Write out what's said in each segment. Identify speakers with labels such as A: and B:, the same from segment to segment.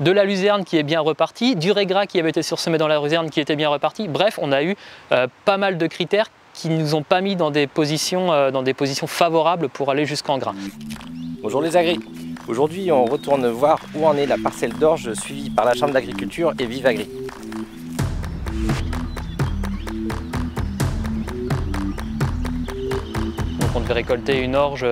A: de la luzerne qui est bien repartie, du régras qui avait été sursemé dans la luzerne qui était bien reparti. Bref, on a eu pas mal de critères qui ne nous ont pas mis dans des positions favorables pour aller jusqu'en grain.
B: Bonjour les agris. Aujourd'hui, on retourne voir où en est la parcelle d'orge suivie par la Chambre d'agriculture et Vive Agri.
A: On devait récolter une orge,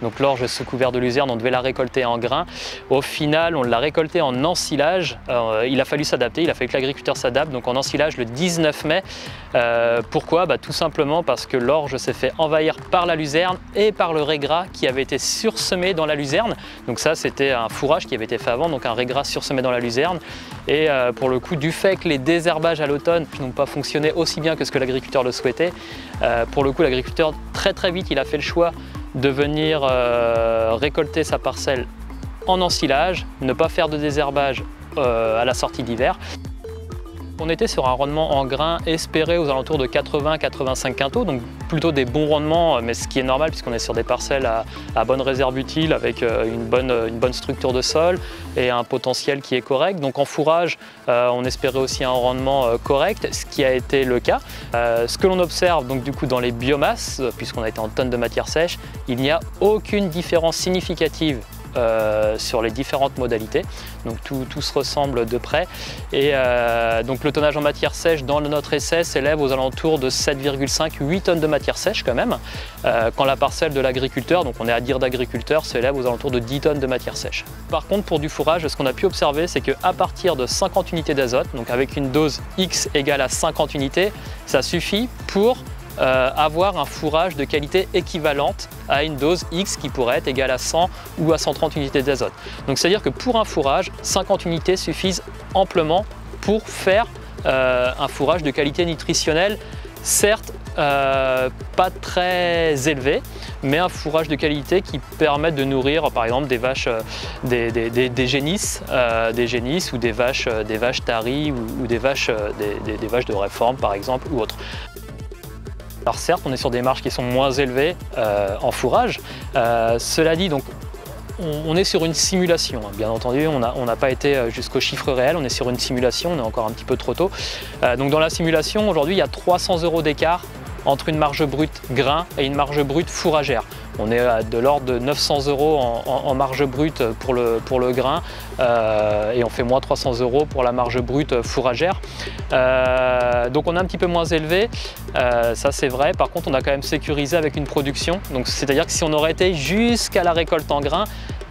A: donc l'orge sous couvert de luzerne, on devait la récolter en grain. Au final, on l'a récoltée en ensilage. Il a fallu s'adapter, il a fallu que l'agriculteur s'adapte, donc en ensilage le 19 mai. Pourquoi? Tout simplement parce que l'orge s'est fait envahir par la luzerne et par le régras qui avait été sursemé dans la luzerne. Donc ça, c'était un fourrage qui avait été fait avant, donc un régras sursemé dans la luzerne. Et pour le coup, du fait que les désherbages à l'automne n'ont pas fonctionné aussi bien que ce que l'agriculteur le souhaitait, pour le coup, l'agriculteur très vite, il a fait le choix de venir récolter sa parcelle en ensilage, ne pas faire de désherbage à la sortie d'hiver. On était sur un rendement en grains espéré aux alentours de 80-85 quintaux, donc plutôt des bons rendements, mais ce qui est normal puisqu'on est sur des parcelles à bonne réserve utile avec une bonne structure de sol et un potentiel qui est correct. Donc en fourrage, on espérait aussi un rendement correct, ce qui a été le cas. Ce que l'on observe donc du coup dans les biomasses, puisqu'on a été en tonnes de matière sèche, il n'y a aucune différence significative sur les différentes modalités, donc tout se ressemble de près. Et donc le tonnage en matière sèche dans notre essai s'élève aux alentours de 7,5-8 tonnes de matière sèche quand même, quand la parcelle de l'agriculteur, donc on est à dire d'agriculteur, s'élève aux alentours de 10 tonnes de matière sèche. Par contre pour du fourrage, ce qu'on a pu observer, c'est qu'à partir de 50 unités d'azote, donc avec une dose X égale à 50 unités, ça suffit pour avoir un fourrage de qualité équivalente à une dose X qui pourrait être égale à 100 ou à 130 unités d'azote. Donc c'est-à-dire que pour un fourrage, 50 unités suffisent amplement pour faire un fourrage de qualité nutritionnelle, certes pas très élevé, mais un fourrage de qualité qui permet de nourrir par exemple des vaches, des génisses ou des vaches taries ou des vaches de réforme par exemple ou autres. Alors certes, on est sur des marges qui sont moins élevées en fourrage. Cela dit, donc, on est sur une simulation. Bien entendu, on n'a pas été jusqu'au chiffre réel, on est sur une simulation, on est encore un petit peu trop tôt. Donc dans la simulation, aujourd'hui, il y a 300 € d'écart entre une marge brute grain et une marge brute fourragère. On est de l'ordre de 900 € en marge brute pour le grain et on fait moins 300 € pour la marge brute fourragère. Donc on est un petit peu moins élevé, ça c'est vrai. Par contre on a quand même sécurisé avec une production. Donc c'est-à-dire que si on aurait été jusqu'à la récolte en grain,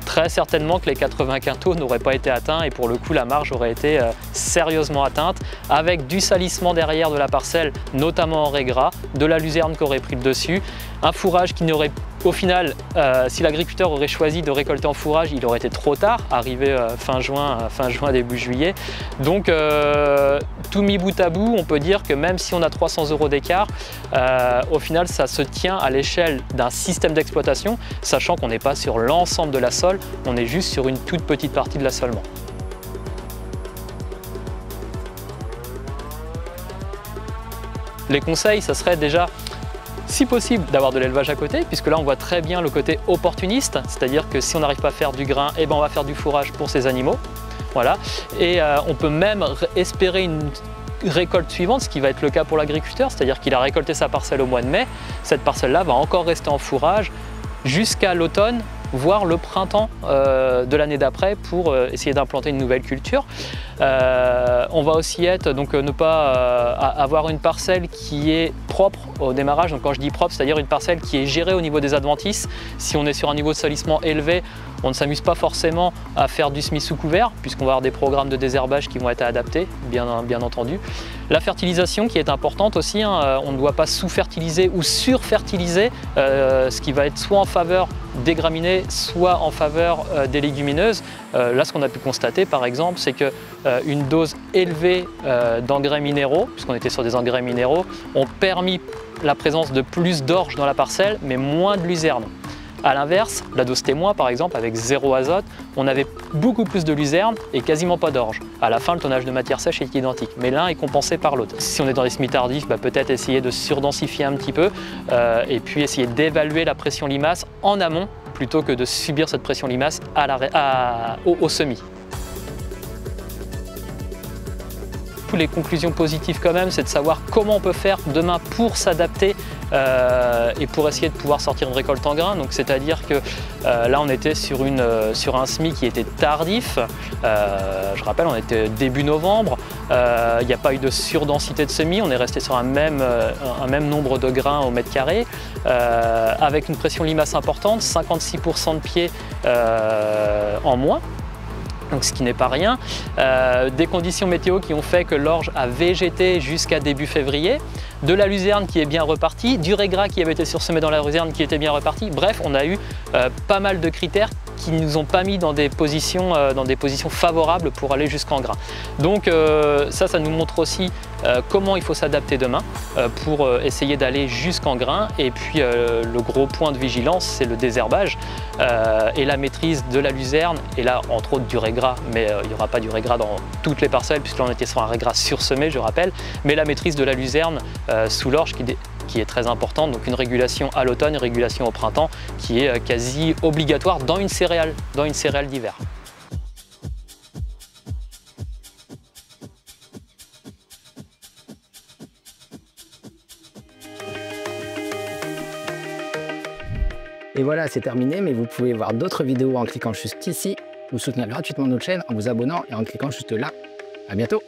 A: très certainement que les 80 quintaux n'auraient pas été atteints et pour le coup la marge aurait été sérieusement atteinte avec du salissement derrière de la parcelle, notamment en régras, de la luzerne qui aurait pris le dessus, un fourrage qui n'aurait au final, si l'agriculteur aurait choisi de récolter en fourrage, il aurait été trop tard, arrivé fin juin, début juillet. Donc tout mis bout à bout, on peut dire que même si on a 300 € d'écart, au final ça se tient à l'échelle d'un système d'exploitation, sachant qu'on n'est pas sur l'ensemble de la sole, on est juste sur une toute petite partie de l'assolement. Les conseils, ça serait déjà, si possible, d'avoir de l'élevage à côté, puisque là on voit très bien le côté opportuniste, c'est-à-dire que si on n'arrive pas à faire du grain, eh ben on va faire du fourrage pour ces animaux. Voilà. Et on peut même espérer une récolte suivante, ce qui va être le cas pour l'agriculteur, c'est-à-dire qu'il a récolté sa parcelle au mois de mai, cette parcelle-là va encore rester en fourrage jusqu'à l'automne, voire le printemps de l'année d'après pour essayer d'implanter une nouvelle culture. On va aussi être, donc ne pas avoir une parcelle qui est propre au démarrage. Donc quand je dis propre, c'est-à-dire une parcelle qui est gérée au niveau des adventices. Si on est sur un niveau de salissement élevé, on ne s'amuse pas forcément à faire du semis sous couvert, puisqu'on va avoir des programmes de désherbage qui vont être adaptés, bien entendu. La fertilisation qui est importante aussi, hein, on ne doit pas sous-fertiliser ou sur-fertiliser, ce qui va être soit en faveur des graminées, soit en faveur des légumineuses. Là, ce qu'on a pu constater, par exemple, c'est qu'une dose élevée d'engrais minéraux, puisqu'on était sur des engrais minéraux, ont permis la présence de plus d'orge dans la parcelle, mais moins de luzerne. A l'inverse, la dose témoin par exemple avec 0 azote, on avait beaucoup plus de luzerne et quasiment pas d'orge. À la fin, le tonnage de matière sèche est identique, mais l'un est compensé par l'autre. Si on est dans les semis tardifs, peut-être essayer de surdensifier un petit peu et puis essayer d'évaluer la pression limace en amont plutôt que de subir cette pression limace au semis. coup, les conclusions positives quand même, c'est de savoir comment on peut faire demain pour s'adapter et pour essayer de pouvoir sortir une récolte en grains. Donc c'est-à-dire que là on était sur un semis qui était tardif. Je rappelle, on était début novembre. Il n'y a pas eu de surdensité de semis. On est resté sur un même nombre de grains au mètre carré, avec une pression limace importante, 56% de pieds en moins. Donc ce qui n'est pas rien. Des conditions météo qui ont fait que l'orge a végété jusqu'à début février, de la luzerne qui est bien repartie, du régras qui avait été sursemé dans la luzerne qui était bien reparti. Bref, on a eu pas mal de critères qui ne nous ont pas mis dans des positions favorables pour aller jusqu'en grain. Donc ça nous montre aussi comment il faut s'adapter demain pour essayer d'aller jusqu'en grain. Et puis le gros point de vigilance, c'est le désherbage et la maîtrise de la luzerne, et là entre autres du régras, mais il n'y aura pas du régras dans toutes les parcelles puisque là on était sur un régras sursemé, je rappelle, mais la maîtrise de la luzerne sous l'orge qui est très importante, donc une régulation à l'automne, une régulation au printemps qui est quasi obligatoire dans une céréale d'hiver.
C: Et voilà, c'est terminé, mais vous pouvez voir d'autres vidéos en cliquant juste ici, ou soutenir gratuitement notre chaîne en vous abonnant et en cliquant juste là. À bientôt!